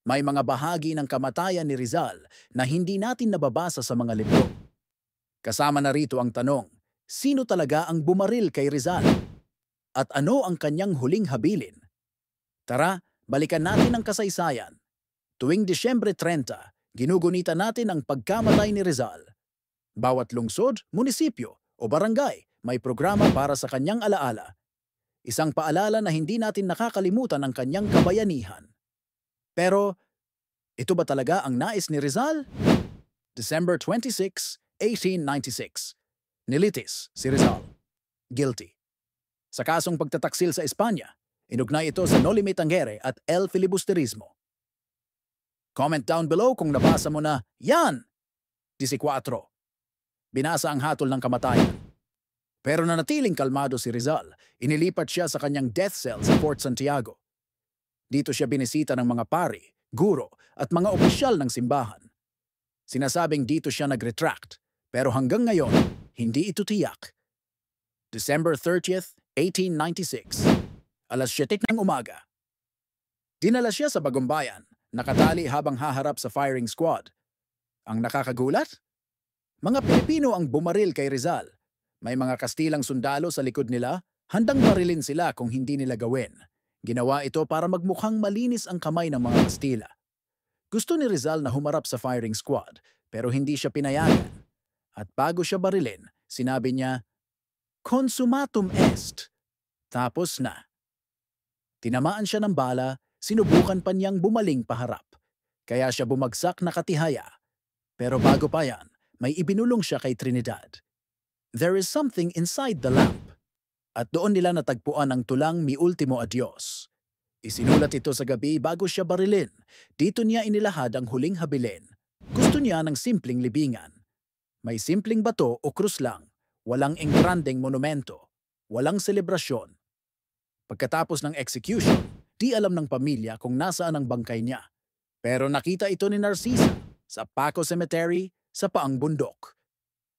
May mga bahagi ng kamatayan ni Rizal na hindi natin nababasa sa mga libro. Kasama na rito ang tanong, sino talaga ang bumaril kay Rizal? At ano ang kanyang huling habilin? Tara, balikan natin ang kasaysayan. Tuwing Disyembre 30, ginugunita natin ang pagkamatay ni Rizal. Bawat lungsod, munisipyo o barangay may programa para sa kanyang alaala. Isang paalala na hindi natin nakakalimutan ang kanyang kabayanihan. Pero, ito ba talaga ang nais ni Rizal? December 26, 1896. Nilitis si Rizal. Guilty. Sa kasong pagtataksil sa Espanya, inugnay ito sa Noli Me Tangere at El Filibusterismo. Comment down below kung nabasa mo na, yan! 14. Binasa ang hatol ng kamatayan. Pero nanatiling kalmado si Rizal, inilipat siya sa kanyang death cell sa Fort Santiago. Dito siya binisita ng mga pari, guro at mga opisyal ng simbahan. Sinasabing dito siya nag-retract, pero hanggang ngayon, hindi ito tiyak. December 30th, 1896, alas 7 ng umaga. Dinala siya sa Bagumbayan, nakatali habang haharap sa firing squad. Ang nakakagulat? Mga Pilipino ang bumaril kay Rizal. May mga Kastilang sundalo sa likod nila, handang barilin sila kung hindi nila gawin. Ginawa ito para magmukhang malinis ang kamay ng mga Kastila. Gusto ni Rizal na humarap sa firing squad, pero hindi siya pinayagan. At bago siya barilin, sinabi niya, "Consumatum est." Tapos na. Tinamaan siya ng bala, sinubukan pa niyang bumaling paharap. Kaya siya bumagsak na katihaya. Pero bago pa yan, may ibinulong siya kay Trinidad. There is something inside the lamp. At doon nila natagpuan ang tulang Mi Ultimo Adios. Isinulat ito sa gabi bago siya barilin. Dito niya inilahad ang huling habilin. Gusto niya ng simpleng libingan. May simpleng bato o krus lang. Walang engrandeng monumento. Walang selebrasyon. Pagkatapos ng execution, di alam ng pamilya kung nasaan ang bangkay niya. Pero nakita ito ni Narcisa sa Paco Cemetery sa Paang Bundok.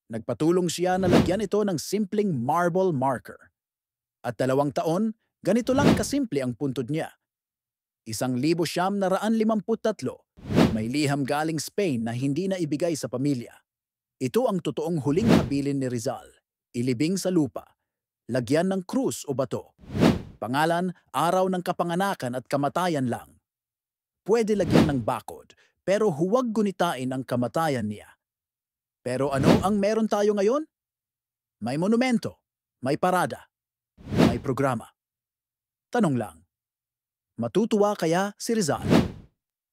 Nagpatulong siya na lagyan ito ng simpleng marble marker. At 2 taon, ganito lang kasimple ang puntod niya. 1,953. May liham galing Spain na hindi na ibigay sa pamilya. Ito ang totoong huling habilin ni Rizal. Ilibing sa lupa. Lagyan ng krus o bato. Pangalan, araw ng kapanganakan at kamatayan lang. Pwede lagyan ng bakod, pero huwag gunitain ang kamatayan niya. Pero ano ang meron tayo ngayon? May monumento, may parada, may programa. Tanong lang, matutuwa kaya si Rizal?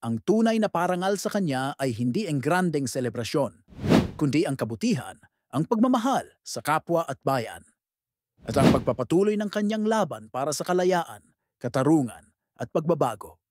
Ang tunay na parangal sa kanya ay hindi ang grandeng selebrasyon, kundi ang kabutihan, ang pagmamahal sa kapwa at bayan. At ang pagpapatuloy ng kanyang laban para sa kalayaan, katarungan at pagbabago.